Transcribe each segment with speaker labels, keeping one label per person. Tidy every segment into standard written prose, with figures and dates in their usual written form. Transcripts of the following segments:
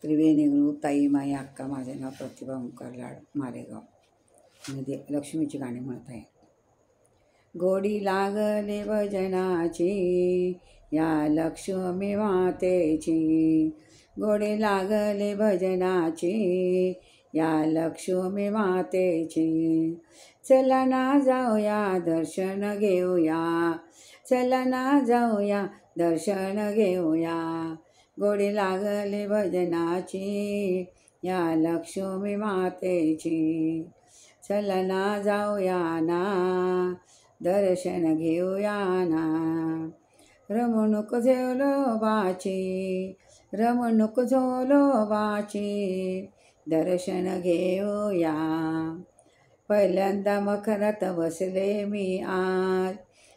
Speaker 1: त्रिवेणी group ताई माई अक्का माझे नाव प्रतिभा ओंकार लाड मालेगाव मध्ये लक्ष्मीची गाणी म्हणत आहे. गोडी लागले भजनाची या लक्ष्मी मातेची, गोडी लागले भजनाची या लक्ष्मी मातेची. चला ना जाऊया दर्शन घेऊया, चला ना जाऊया दर्शन घेऊया. गोडी लागली भजनाची या लक्ष्मी मातेची. चला ना जाऊया ना दर्शन घेऊया ना. रमणूक झोलोबाची, रमणूक झोलोबाची दर्शन घेऊया. पहिल्यांदा मखरात बसले मी आज,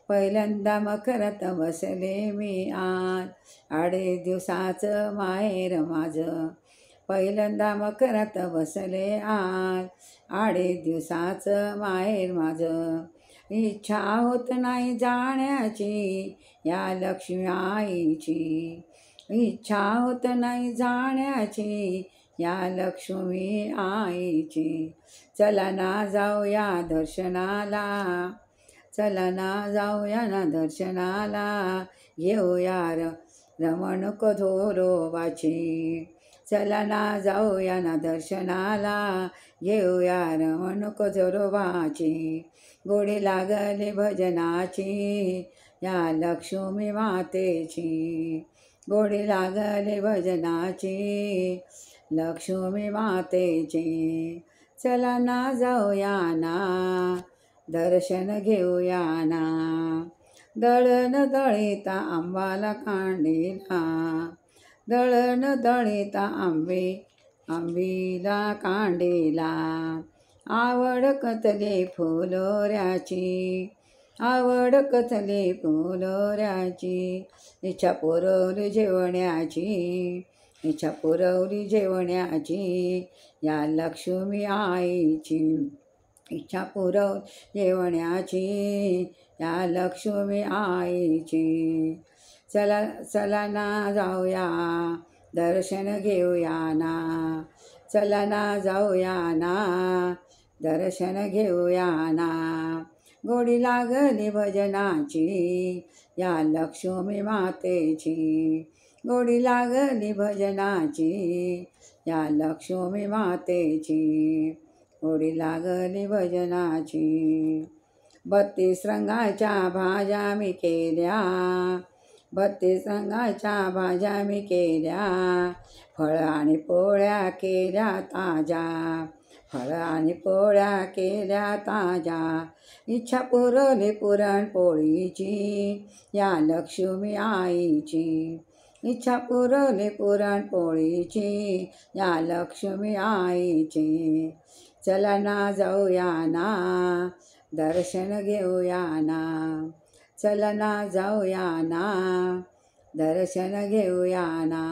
Speaker 1: पहिल्यांदा मखरात बसले मी आज. 2.5 दिवसाचं माहेर माझं, पहिल्यांदा मखरात बसले आज. 2.5 दिवसाचं माहेर माझं. इच्छा होत नाही जाण्याची या लक्ष्मी आईची, इच्छा होत नाही जाण्याची या लक्ष्मी आईची. चला ना जाऊया दर्शनाला, चला ना जाऊया ना दर्शनाला. घेऊया रमणूक झोलोबाची, चला ना जाऊया ना दर्शनाला. घेऊया रमणूक झोलोबाची. गोडी लागली भजनाची या लक्ष्मी मातेची, गोडी लागली भजनाची लक्ष्मी मातेची. चला ना जाऊया ना दर्शन घेऊया ना. दळण दळीता आंबाला कांडीला, दळण दळीता आंबीला कांडीला. आवड कथले फुलोऱ्याची, आवड कथले फुलोऱ्याची. इच्छा पुरवली जेवण्याची, इच्छा पुरवली जेवण्याची या लक्ष्मी आईची. इच्छा पुरवली जेवण्याची या लक्ष्मी आईची. चला चला ना जाऊया दर्शन घेऊया ना, चला ना जाऊया ना दर्शन घेऊया ना. गोडी लागली भजनाची या लक्ष्मी मातेची, गोडी लागली भजनाची या लक्ष्मी मातेची. गोडी लागली भजनाची. 32 रंगाच्या भाज्या मी केल्या, 32 रंगाच्या भाज्या मी केल्या. फळं आणि पोळ्या केल्या ताज्या, फळं आणि पोळ्या केल्या ताज्या. इच्छा पुरवली पुरणपोळीची या लक्ष्मी आईची, इच्छा पुरवली पुरणपोळीची या लक्ष्मी आईची. चला ना जाऊया ना दर्शन घेऊया ना, चला ना जाऊया ना दर्शन घेऊया ना.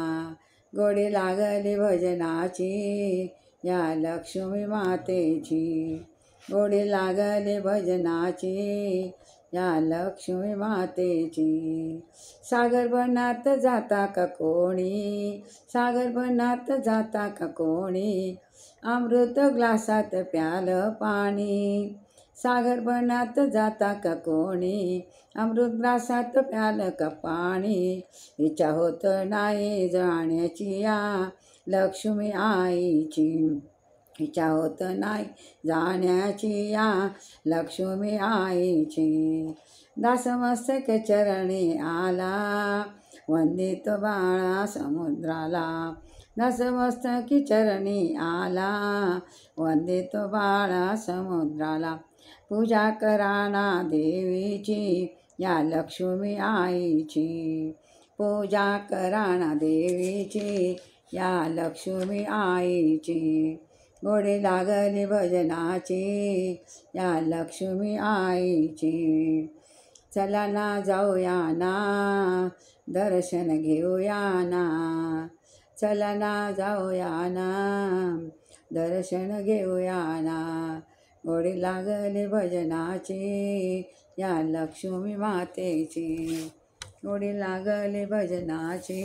Speaker 1: गोडी लागली भजनाची या लक्ष्मी मातेची, गोडी लागली भजनाची या लक्ष्मी मातेची. सागर बनात जाता का कोणी, सागर बनात जाता का कोणी. अमृत ग्लासात प्यालं पाणी, सागर बनात जाता का कोणी. अमृत ग्लासात प्यालं का पाणी. इच्छा होत नाही जाण्याची या लक्ष्मी आईची, इच्छा होत नाही जाण्याची या लक्ष्मी आईची. दासमस्तक चरणी आला वंदित बाळा समुद्राला, दासमस्तकी चरणी आला वंदित बाळा समुद्राला. पूजा कराना देवीची या लक्ष्मी आईची, पूजा कराना देवीची या लक्ष्मी आईची. गोडी लागली भजनाची या लक्ष्मी आईची. चला ना जाऊया ना दर्शन घेऊया ना, चला ना जाऊया ना दर्शन घेऊया ना. गोडी लागली भजनाची या लक्ष्मी मातेची, गोडी लागली भजनाची